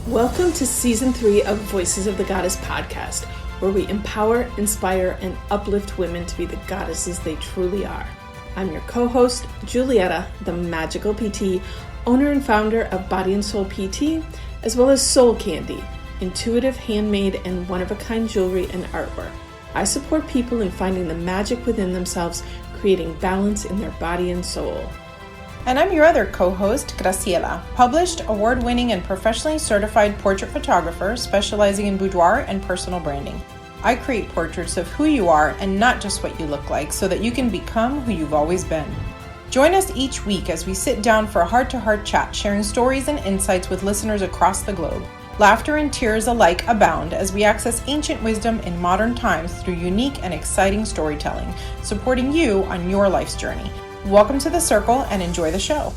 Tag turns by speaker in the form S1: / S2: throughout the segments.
S1: Welcome to Season 3 of Voices of the Goddess podcast, where we empower, inspire, and uplift women to be the goddesses they truly are. I'm your co-host, Julietta, the Magical PT, owner and founder of Body and Soul PT, as well as Soul Candy, intuitive, handmade, and one-of-a-kind jewelry and artwork. I support people in finding the magic within themselves, creating balance in their body and soul.
S2: And I'm your other co-host, Graciela, published, award-winning, and professionally certified portrait photographer specializing in boudoir and personal branding. I create portraits of who you are and not just what you look like so that you can become who you've always been. Join us each week as we sit down for a heart-to-heart chat, sharing stories and insights with listeners across the globe. Laughter and tears alike abound as we access ancient wisdom in modern times through unique and exciting storytelling, supporting you on your life's journey. Welcome to the circle and enjoy the show.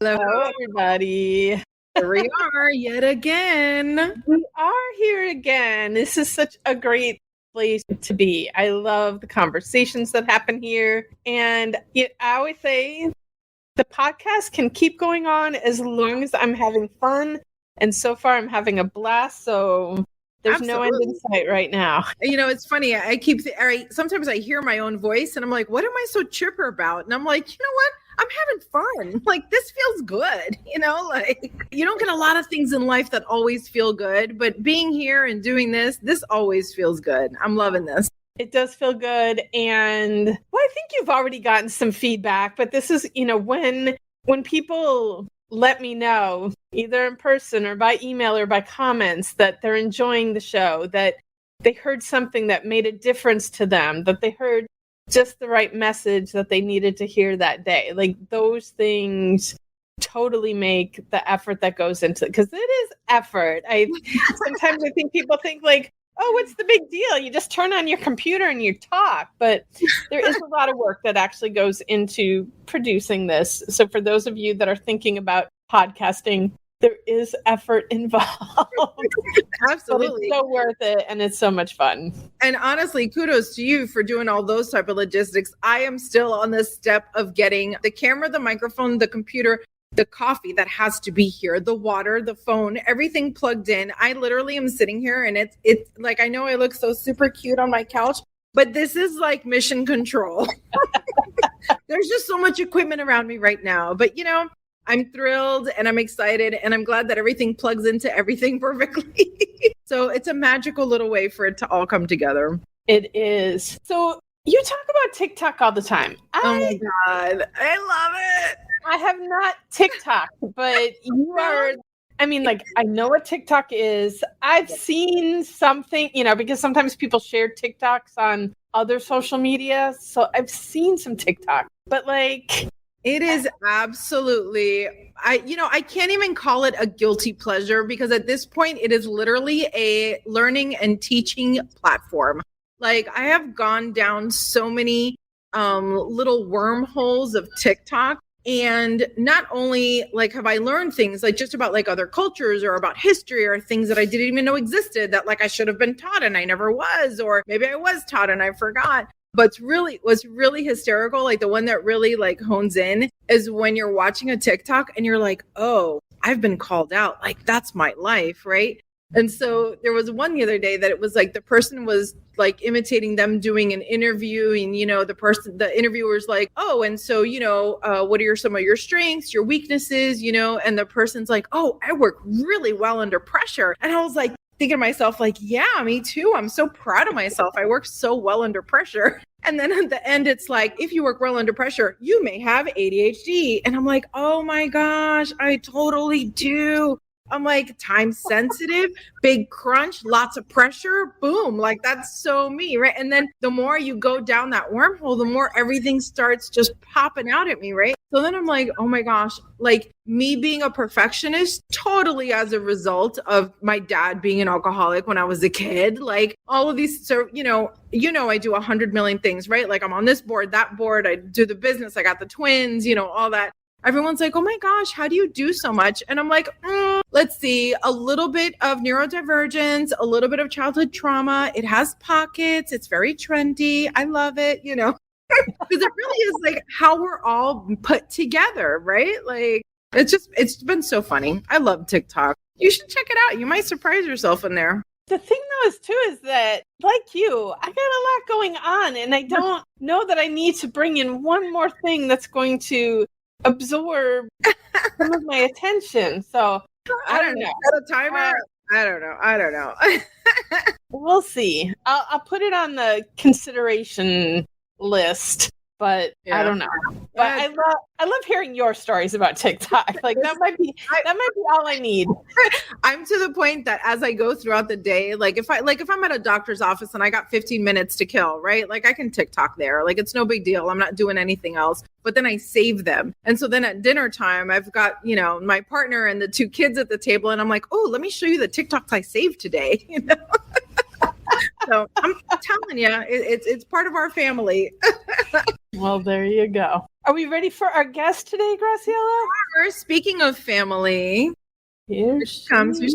S1: Hello, everybody.
S2: Here we are yet again.
S1: We are here again. This is such a great place to be. I love the conversations that happen here. And I always say the podcast can keep going on as long as I'm having fun. And so far, I'm having a blast. So there's Absolutely. No end in sight right now.
S2: You know, it's funny. Sometimes I hear my own voice and I'm like, what am I so chipper about? And I'm like, you know what? I'm having fun. Like, this feels good. You know, like, you don't get a lot of things in life that always feel good, but being here and doing this always feels good. I'm loving this.
S1: It does feel good. And well, I think you've already gotten some feedback, but this is, when people let me know, either in person or by email or by comments, that they're enjoying the show, that they heard something that made a difference to them, that they heard just the right message that they needed to hear that day. Like, those things totally make the effort that goes into it, because it is effort. Sometimes I think people think like, oh, what's the big deal? You just turn on your computer and you talk. But there is a lot of work that actually goes into producing this. So for those of you that are thinking about podcasting, there is effort involved.
S2: Absolutely.
S1: But it's so worth it, and it's so much fun.
S2: And honestly, kudos to you for doing all those type of logistics. I am still on the step of getting the camera, the microphone, the computer, the coffee that has to be here, the water, the phone, everything plugged in. I literally am sitting here and it's like, I know I look so super cute on my couch, but this is like mission control. There's just so much equipment around me right now, but I'm thrilled and I'm excited and I'm glad that everything plugs into everything perfectly. So it's a magical little way for it to all come together.
S1: It is. So you talk about TikTok all the time.
S2: Oh my God. I love it.
S1: I have not TikTok, but you are, I know what TikTok is. I've seen something, because sometimes people share TikToks on other social media. So I've seen some TikTok, but
S2: it is absolutely, I can't even call it a guilty pleasure, because at this point it is literally a learning and teaching platform. Like, I have gone down so many little wormholes of TikTok. And not only have I learned things just about other cultures or about history or things that I didn't even know existed that I should have been taught and I never was, or maybe I was taught and I forgot. But what's really hysterical, the one that really hones in, is when you're watching a TikTok and you're like, oh, I've been called out. That's my life, right? And so there was one the other day that it was the person was imitating them doing an interview, and the interviewer's like, oh, and so what are some of your strengths, your weaknesses, and the person's like, oh, I work really well under pressure. And I was thinking to myself, yeah, me too. I'm so proud of myself. I work so well under pressure. And then at the end, it's if you work well under pressure, you may have ADHD. And I'm like, oh my gosh, I totally do. I'm time sensitive, big crunch, lots of pressure, boom. That's so me, right? And then the more you go down that wormhole, the more everything starts just popping out at me, right? So then I'm like, oh my gosh, me being a perfectionist, totally as a result of my dad being an alcoholic when I was a kid, all of these, so, I do 100 million things, right? I'm on this board, that board, I do the business, I got the twins, all that. Everyone's like, oh my gosh, how do you do so much? And I'm like, let's see, a little bit of neurodivergence, a little bit of childhood trauma. It has pockets. It's very trendy. I love it, because it really is how we're all put together, right? It's been so funny. I love TikTok. You should check it out. You might surprise yourself in there.
S1: The thing though is that, like you, I got a lot going on, and I don't know that I need to bring in one more thing that's going to absorb some of my attention. So I don't know.
S2: Set a timer? I don't know.
S1: We'll see. I'll put it on the consideration list, but I don't know. But I love hearing your stories about TikTok. Like that might be all I need.
S2: I'm to the point that as I go throughout the day, like if I'm at a doctor's office and I got 15 minutes to kill, right? Like I can TikTok there. Like it's no big deal. I'm not doing anything else. But then I save them. And so then at dinner time, I've got, my partner and the 2 kids at the table, and I'm like, oh, let me show you the TikToks I saved today. So I'm telling you, it's part of our family.
S1: Well, there you go. Are we ready for our guest today, Graciela?
S2: Speaking of family, here she comes. Here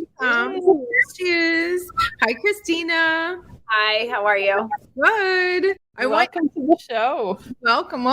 S2: she is. Hi, Christina.
S3: Hi, how are you?
S2: Good.
S1: Welcome to the show.
S2: Welcome.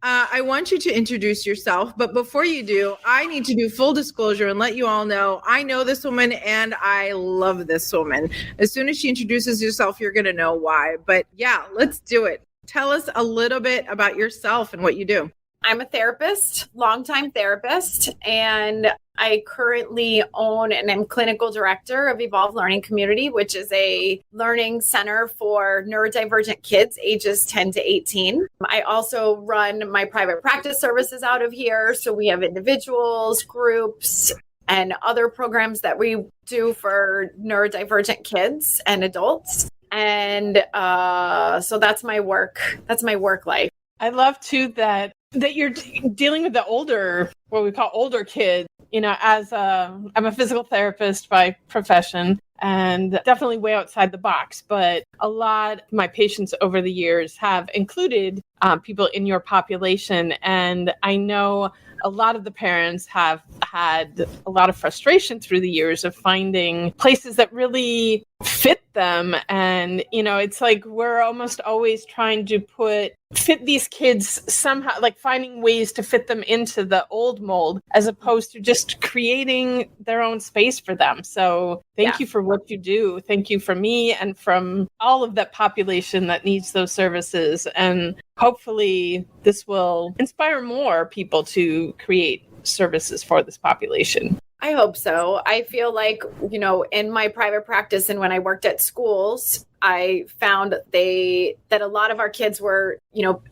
S2: I want you to introduce yourself, but before you do, I need to do full disclosure and let you all know I know this woman and I love this woman. As soon as she introduces herself, you're going to know why. But yeah, let's do it. Tell us a little bit about yourself and what you do.
S3: I'm a therapist, longtime therapist, and I currently own and am clinical director of Evolve Learning Community, which is a learning center for neurodivergent kids ages 10 to 18. I also run my private practice services out of here. So we have individuals, groups, and other programs that we do for neurodivergent kids and adults. And so that's my work. That's my work life.
S1: I love too that you're dealing with the what we call older kids. As I'm a physical therapist by profession, and definitely way outside the box. But a lot of my patients over the years have included people in your population. And I know a lot of the parents have had a lot of frustration through the years of finding places that really fit them. And, it's like we're almost always trying to fit these kids somehow, like finding ways to fit them into the old mold as opposed to just creating their own space for them. So thank you for what you do. Thank you from me and from all of that population that needs those services. And hopefully this will inspire more people to create services for this population.
S3: I hope so. I feel like, in my private practice and when I worked at schools, I found that a lot of our kids were,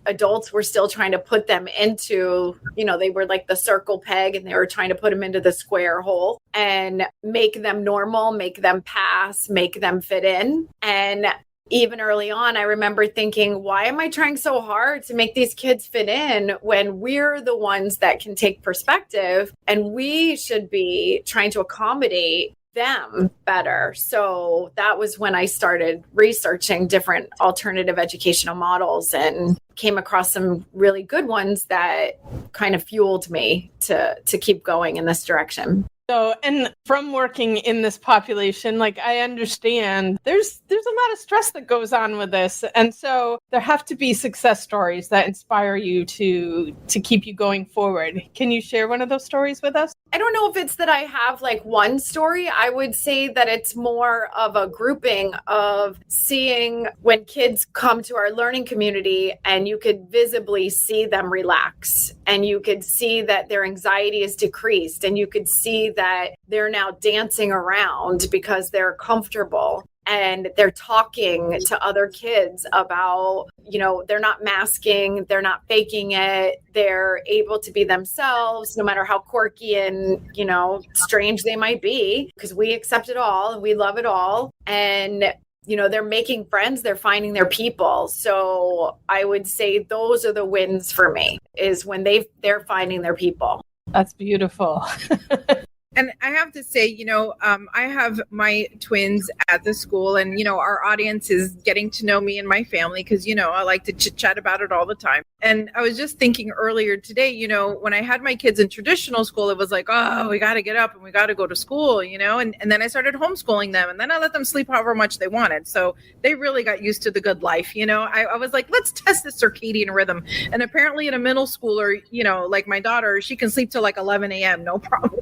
S3: adults were still trying to put them into, they were like the circle peg and they were trying to put them into the square hole and make them normal, make them pass, make them fit in. And even early on, I remember thinking, why am I trying so hard to make these kids fit in when we're the ones that can take perspective and we should be trying to accommodate them better? So that was when I started researching different alternative educational models and came across some really good ones that kind of fueled me to keep going in this direction.
S1: So, and from working in this population, like I understand there's a lot of stress that goes on with this. And so there have to be success stories that inspire you to keep you going forward. Can you share one of those stories with us?
S3: I don't know if it's that I have like one story. I would say that it's more of a grouping of seeing when kids come to our learning community and you could visibly see them relax and you could see that their anxiety is decreased and you could see that they're now dancing around because they're comfortable. And they're talking to other kids about, they're not masking, they're not faking it. They're able to be themselves, no matter how quirky and, strange they might be, because we accept it all and we love it all. And, they're making friends, they're finding their people. So I would say those are the wins for me, is when they're finding their people.
S1: That's beautiful.
S2: And I have to say, I have my twins at the school and, our audience is getting to know me and my family because, I like to chit chat about it all the time. And I was just thinking earlier today, when I had my kids in traditional school, it was like, oh, we got to get up and we got to go to school, and then I started homeschooling them and then I let them sleep however much they wanted. So they really got used to the good life. I was like, let's test the circadian rhythm. And apparently in a middle schooler, like my daughter, she can sleep till like 11 a.m. No problem.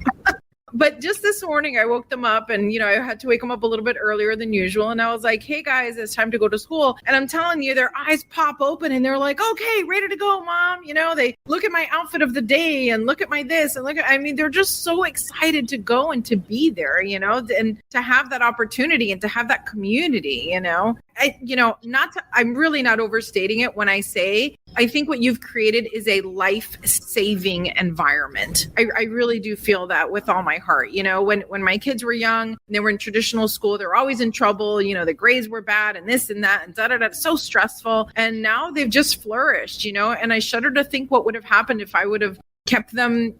S2: But just this morning, I woke them up and, I had to wake them up a little bit earlier than usual. And I was like, hey guys, it's time to go to school. And I'm telling you, their eyes pop open and they're like, okay, ready to go, Mom. They look at my outfit of the day and look at my this and they're just so excited to go and to be there, and to have that opportunity and to have that community, I'm really not overstating it when I say, I think what you've created is a life-saving environment. I really do feel that with all my heart. When my kids were young, and they were in traditional school, they were always in trouble. The grades were bad and this and that and da-da-da. So stressful. And now they've just flourished, and I shudder to think what would have happened if I would have kept them,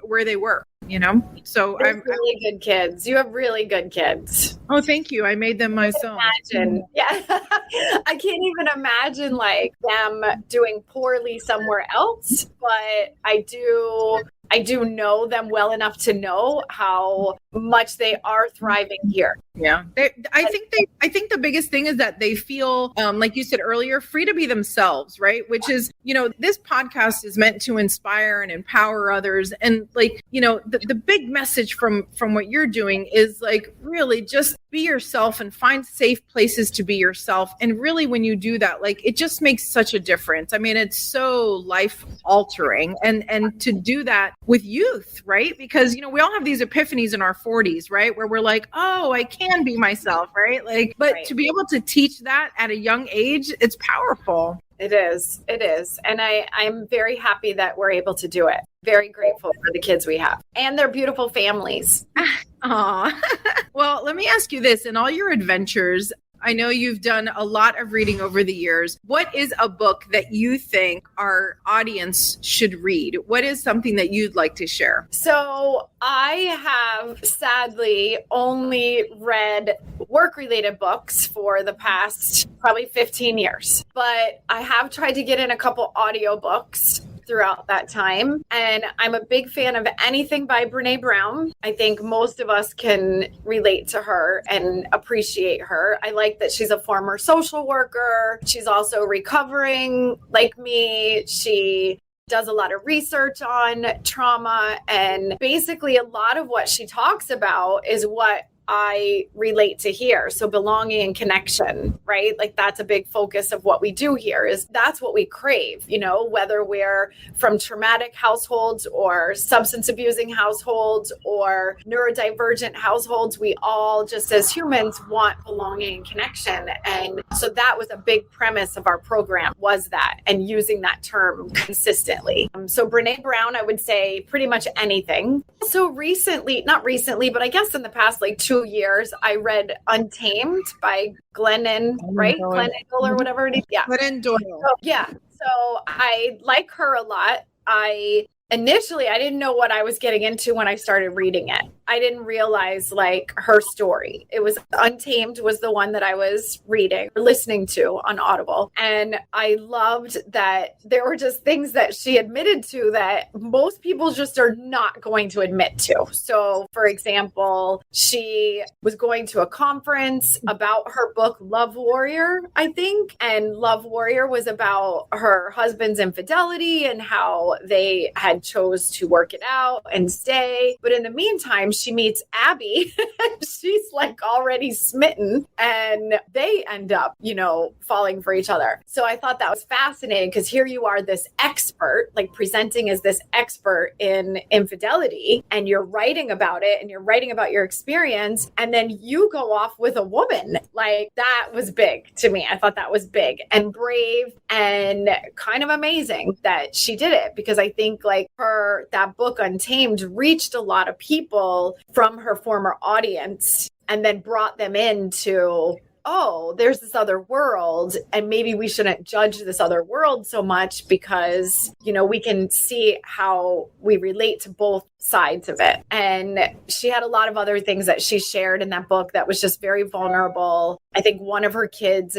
S2: where they were. So I'm
S3: really good kids. You have really good kids.
S2: Oh, thank you. I made them myself.
S3: Imagine. Yeah. I can't even imagine them doing poorly somewhere else, but I do know them well enough to know how much they are thriving here.
S2: Yeah. I think the biggest thing is that they feel, like you said earlier, free to be themselves, right? Which is, this podcast is meant to inspire and empower others. And the big message from what you're doing is really just be yourself and find safe places to be yourself. And really, when you do that, it just makes such a difference. I mean, it's so life altering and to do that with youth, right? Because, we all have these epiphanies in our 40s, right? Where we're like, oh, I can be myself, right? But right. To be able to teach that at a young age, it's powerful.
S3: It is. And I'm very happy that we're able to do it. Very grateful for the kids we have and their beautiful families.
S2: Aw. Well, let me ask you this. In all your adventures, I know you've done a lot of reading over the years. What is a book that you think our audience should read? What is something that you'd like to share?
S3: So I have sadly only read work-related books for the past probably 15 years, but I have tried to get in a couple audiobooks throughout that time. And I'm a big fan of anything by Brene Brown. I think most of us can relate to her and appreciate her. I like that she's a former social worker. She's also recovering like me. She does a lot of research on trauma. And basically a lot of what she talks about is what I relate to here. So belonging and connection, right? That's a big focus of what we do here is that's what we crave, whether we're from traumatic households or substance abusing households or neurodivergent households, we all just as humans want belonging and connection. And so that was a big premise of our program was that and using that term consistently. So Brene Brown, I would say pretty much anything. So not recently, but I guess in the past 2 years, I read Untamed by Glennon, right? Glennon or whatever it is. Yeah.
S2: Glennon Doyle.
S3: So I like her a lot. Initially, I didn't know what I was getting into when I started reading it. I didn't realize her story. It was Untamed was the one that I was reading or listening to on Audible. And I loved that there were just things that she admitted to that most people just are not going to admit to. So for example, she was going to a conference about her book, Love Warrior, I think. And Love Warrior was about her husband's infidelity and how they had chose to work it out and stay. But in the meantime, she meets Abby. She's already smitten and they end up, falling for each other. So I thought that was fascinating because here you are, this expert, presenting as this expert in infidelity, and you're writing about it and you're writing about your experience. And then you go off with a woman. That was big to me. I thought that was big and brave and kind of amazing that she did it because I think that book Untamed reached a lot of people from her former audience and then brought them into, oh, there's this other world and maybe we shouldn't judge this other world so much because, we can see how we relate to both sides of it. And she had a lot of other things that she shared in that book that was just very vulnerable. I think one of her kids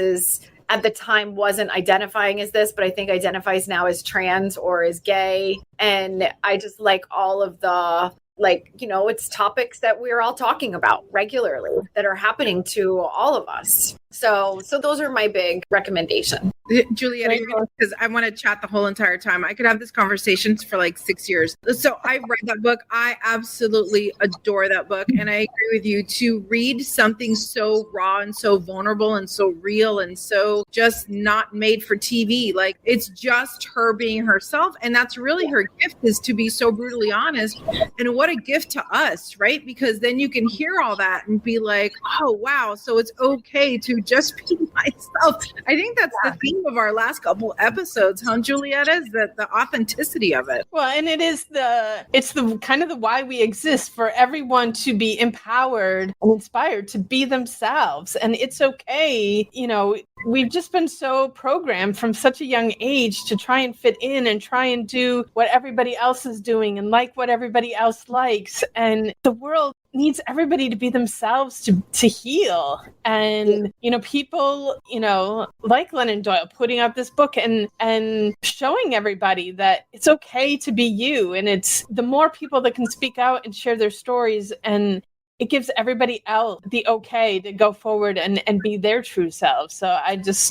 S3: at the time wasn't identifying as this, but I think identifies now as trans or as gay. And I just like all of the, it's topics that we're all talking about regularly that are happening to all of us. So those are my big recommendations.
S2: Juliet, because I want to chat the whole entire time. I could have this conversation for like 6 years. So I read that book. I absolutely adore that book. And I agree with you, to read something so raw and so vulnerable and so real and so just not made for TV. Like, it's just her being herself. And that's really her gift, is to be so brutally honest. And what a gift to us, right? Because then you can hear all that and be like, oh, wow. So it's okay to just be myself. I think that's the theme of our last couple episodes, huh, Julietta? Is that the authenticity of it?
S1: Well, and it's the kind of the why we exist, for everyone to be empowered and inspired to be themselves. And it's okay. You know, we've just been so programmed from such a young age to try and fit in and try and do what everybody else is doing and like what everybody else likes. And the world needs everybody to be themselves to heal. And, you know, people, you know, like Glennon Doyle putting out this book and showing everybody that it's okay to be you. And it's the more people that can speak out and share their stories, and it gives everybody else the okay to go forward and be their true selves. So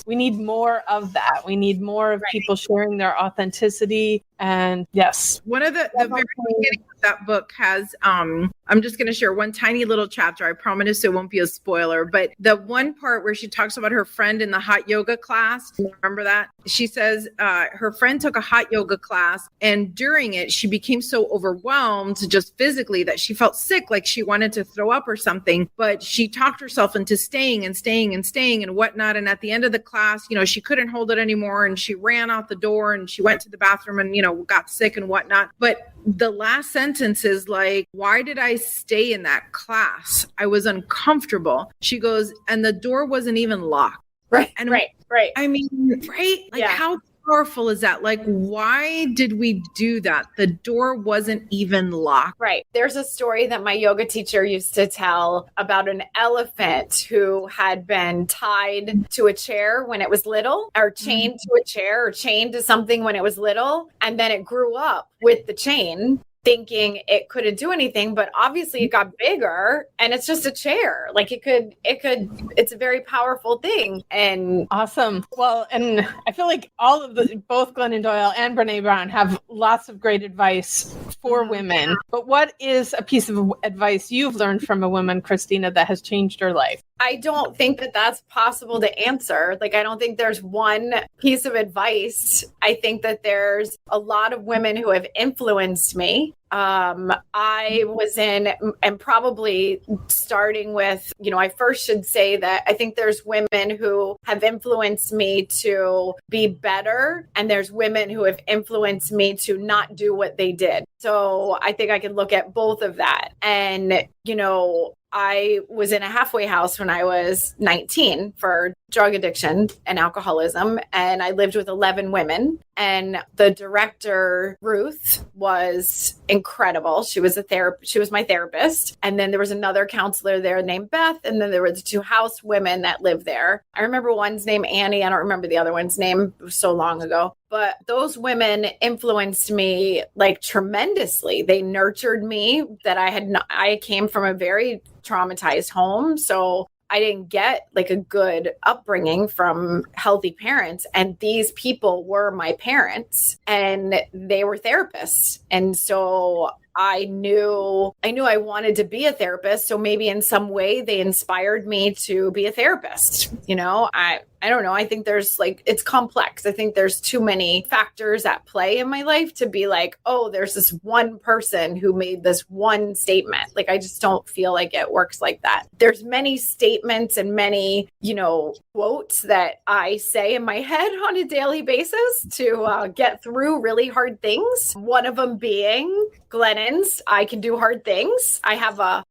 S1: we need more of that. We need more of people sharing their authenticity. And yes.
S2: One of the very beginning of that book has, I'm just going to share one tiny little chapter. I promise it won't be a spoiler, but the one part where she talks about her friend in the hot yoga class, remember that? She says her friend took a hot yoga class, and during it, she became so overwhelmed just physically that she felt sick, like she wanted to throw up or something, but she talked herself into staying and whatnot. And at the end of the class, you know, she couldn't hold it anymore, and she ran out the door and she went to the bathroom and, you know, got sick and whatnot. But the last sentence is like, why did I stay in that class? I was uncomfortable. She goes, and the door wasn't even locked.
S3: Right.
S2: And
S3: right.
S2: I mean, right? Like, how powerful is that? Like, why did we do that? The door wasn't even locked.
S3: Right. There's a story that my yoga teacher used to tell about an elephant who had been tied to a chair when it was little, or chained to a chair, or chained to something when it was little. And then it grew up with the chain, thinking it couldn't do anything, but obviously it got bigger, and it's just a chair. Like it's a very powerful thing. And
S1: awesome. Well, and I feel like both Glennon Doyle and Brene Brown have lots of great advice for women. But what is a piece of advice you've learned from a woman, Christina, that has changed her life?
S3: I don't think that that's possible to answer. Like, I don't think there's one piece of advice. I think that there's a lot of women who have influenced me. I was in, and probably starting with, you know, I first should say that I think there's women who have influenced me to be better, and there's women who have influenced me to not do what they did. So I think I can look at both of that. And, you know, I was in a halfway house when I was 19 for drug addiction and alcoholism, and I lived with 11 women. And the director, Ruth, was incredible. She was she was my therapist. And then there was another counselor there named Beth, and then there were the 2 house women that lived there. I remember one's name Annie. I don't remember the other one's name. It was so long ago. But those women influenced me like tremendously. They nurtured me. That I came from a very traumatized home. So I didn't get like a good upbringing from healthy parents. And these people were my parents, and they were therapists. And so I knew I wanted to be a therapist. So maybe in some way they inspired me to be a therapist. You know, I don't know. I think there's it's complex. I think there's too many factors at play in my life to be like, oh, there's this one person who made this one statement. Like, I just don't feel like it works like that. There's many statements and many, you know, quotes that I say in my head on a daily basis to get through really hard things. One of them being Glennon's, I can do hard things.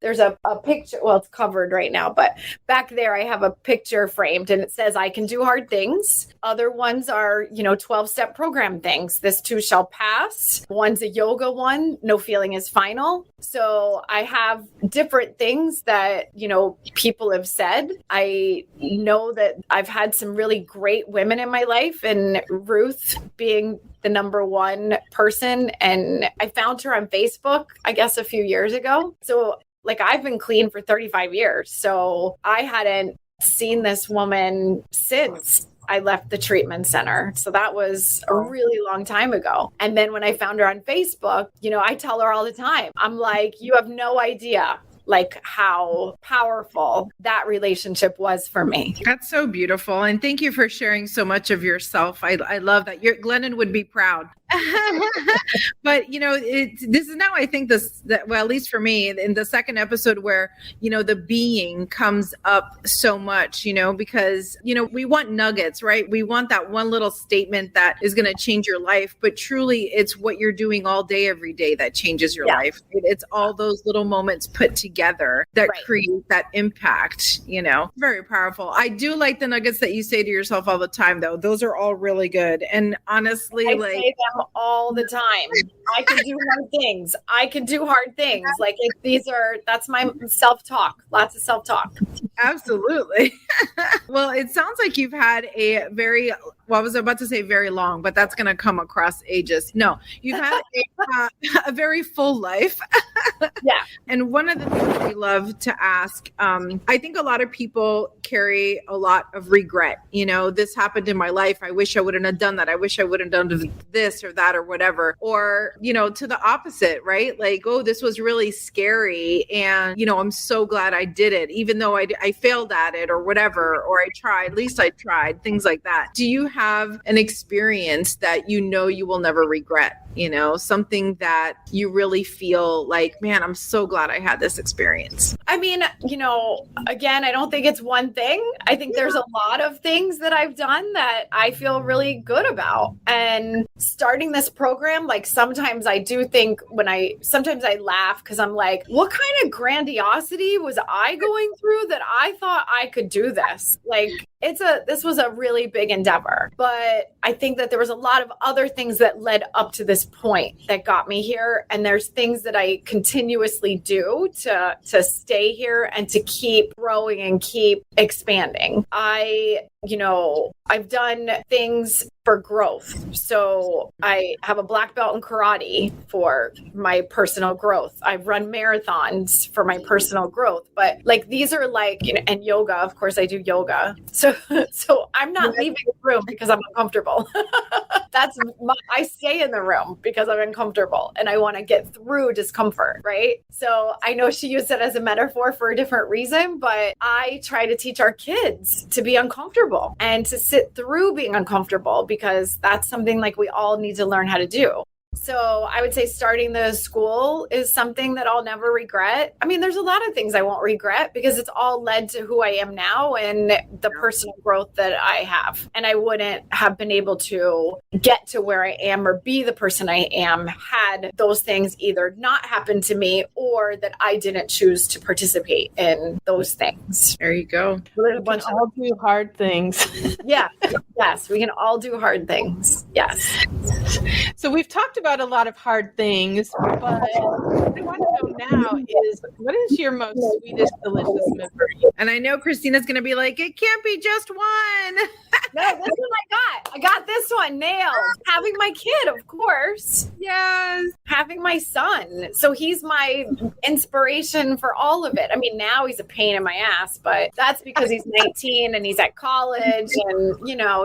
S3: There's a picture. Well, it's covered right now, but back there I have a picture framed, and it says, I can do hard things. Other ones are, you know, 12-step program things. This too shall pass. One's a yoga one. No feeling is final. So I have different things that, you know, people have said. I know that I've had some really great women in my life, and Ruth being the number one person. And I found her on Facebook, I guess, a few years ago. So like, I've been clean for 35 years. So I hadn't seen this woman since I left the treatment center. So that was a really long time ago. And then when I found her on Facebook, I tell her all the time, I'm like, you have no idea like how powerful that relationship was for me.
S2: That's so beautiful. And thank you for sharing so much of yourself. I love that. Glennon would be proud. But this is now, I think well, at least for me, in the second episode where, the being comes up so much, because, we want nuggets, right? We want that one little statement that is going to change your life, but truly it's what you're doing all day, every day that changes your life. It's all those little moments put together that create that impact, very powerful. I do like the nuggets that you say to yourself all the time, though. Those are all really good. And honestly,
S3: I say them all the time. I can do hard things. Like that's my self-talk, lots of self-talk.
S2: Absolutely. Well, it sounds like you've had I was about to say very long, but that's going to come across ages. No, you've had a very full life.
S3: Yeah.
S2: And one of the things we love to ask, I think a lot of people carry a lot of regret. This happened in my life. I wish I wouldn't have done that. I wish I would have done this or that or whatever. Or, to the opposite, right? Like, oh, this was really scary. And, I'm so glad I did it, even though I failed at it or whatever, or at least I tried, things like that. Do you have an experience that you will never regret? Something that you really feel like, man, I'm so glad I had this experience.
S3: I mean, again, I don't think it's one thing. I think there's a lot of things that I've done that I feel really good about. And starting this program, like sometimes I do think sometimes I laugh because I'm like, what kind of grandiosity was I going through that I thought I could do this? Like, this was a really big endeavor, but I think that there was a lot of other things that led up to this point that got me here. And there's things that I continuously do to stay here and to keep growing and keep expanding. I've done things for growth. So I have a black belt in karate for my personal growth. I've run marathons for my personal growth, but like, these are like, and yoga, of course I do yoga. So I'm not leaving the room because I'm uncomfortable. I stay in the room because I'm uncomfortable and I want to get through discomfort. Right. So I know she used it as a metaphor for a different reason, but I try to teach our kids to be uncomfortable and to sit through being uncomfortable, because that's something like we all need to learn how to do. So I would say starting the school is something that I'll never regret. I mean, there's a lot of things I won't regret because it's all led to who I am now and the personal growth that I have. And I wouldn't have been able to get to where I am or be the person I am had those things either not happened to me or that I didn't choose to participate in those things.
S2: There you go.
S1: We can all do hard things.
S3: Yeah. Yes. We can all do hard things. Yes.
S1: So we've talked about a lot of hard things, but what I want to know now is, what is your most sweetest, delicious memory?
S2: And I know Christina's going to be like, it can't be just one.
S3: No, this one I got this one nailed. Having my kid, of course.
S2: Yes.
S3: Having my son. So he's my inspiration for all of it. I mean, now he's a pain in my ass, but that's because he's 19 and he's at college and,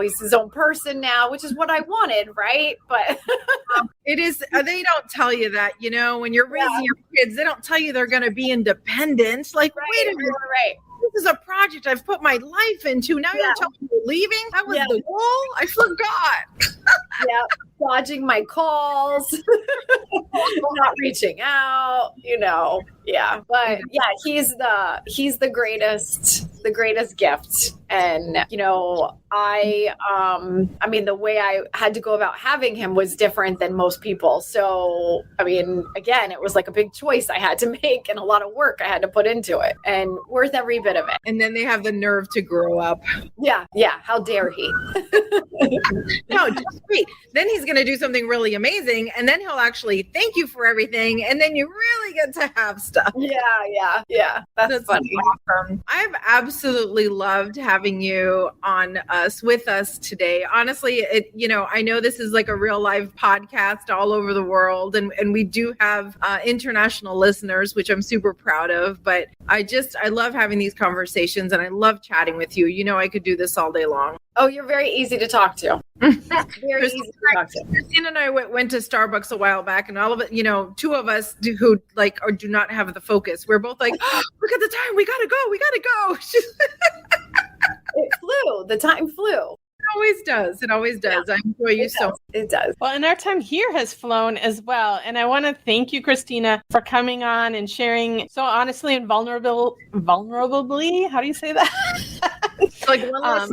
S3: he's his own person now, which is what I wanted, right? But
S2: it is, they don't tell you that, when you're raising your kids, they don't tell you they're going to be independent. Like, wait a minute.
S3: Right.
S2: This is a project I've put my life into. Now you're telling me you're leaving? That was the goal? I forgot.
S3: Dodging my calls, not reaching out, Yeah. But he's the greatest gift. And, I mean, the way I had to go about having him was different than most people. So, I mean, again, it was like a big choice I had to make and a lot of work I had to put into it, and worth every bit of it.
S2: And then they have the nerve to grow up.
S3: Yeah. How dare he?
S2: No, just wait. Then he's going to do something really amazing. And then he'll actually thank you for everything. And then you really get to have stuff.
S3: Yeah. That's funny.
S2: Awesome. I've absolutely loved having having you on with us today. Honestly, I know this is like a real live podcast all over the world, and we do have international listeners, which I'm super proud of. But I love having these conversations, and I love chatting with you. I could do this all day long.
S3: Oh, you're very easy to talk to. Very easy to talk to.
S2: Christina and I went to Starbucks a while back, and all of it, two of us who do not have the focus. We're both like, oh, look at the time. We gotta go.
S3: It flew. The time flew.
S2: It always does. Yeah, I enjoy you so much.
S3: It does.
S1: Well, and our time here has flown as well. And I want to thank you, Christina, for coming on and sharing so honestly and vulnerably. How do you say that?
S2: Like one less.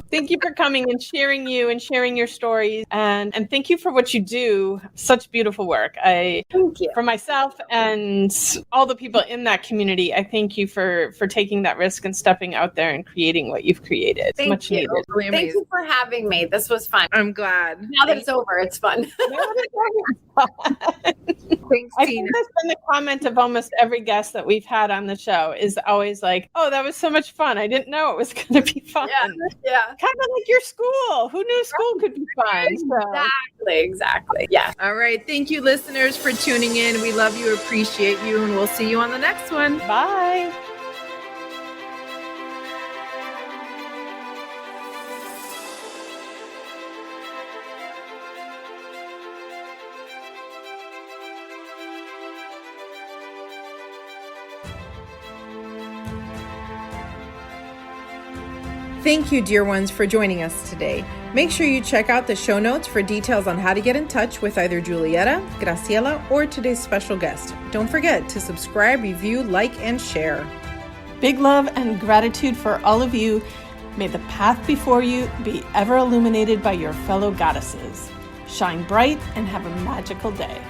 S1: Thank you for coming and sharing your stories, and thank you for what you do. Such beautiful work.
S3: Thank you.
S1: For myself and all the people in that community, I thank you for taking that risk and stepping out there and creating what you've created.
S3: Thank
S1: Much
S3: you.
S1: needed.
S2: Really
S3: Thank you for having me. This was fun.
S2: I'm glad.
S3: Now that it's over, it's fun.
S2: Thanks,
S1: I
S2: Tina.
S1: think that's been the comment of almost every guest that we've had on the show is always like, oh, that was so much fun. I didn't know it was going to be fun.
S3: Yeah.
S1: Kind of like your school. Who knew school could be fun? So.
S3: Exactly. Yeah.
S2: All right. Thank you, listeners, for tuning in. We love you, appreciate you, and we'll see you on the next one.
S1: Bye.
S2: Thank you, dear ones, for joining us today. Make sure you check out the show notes for details on how to get in touch with either Julieta, Graciela, or today's special guest. Don't forget to subscribe, review, like, and share.
S1: Big love and gratitude for all of you. May the path before you be ever illuminated by your fellow goddesses. Shine bright and have a magical day.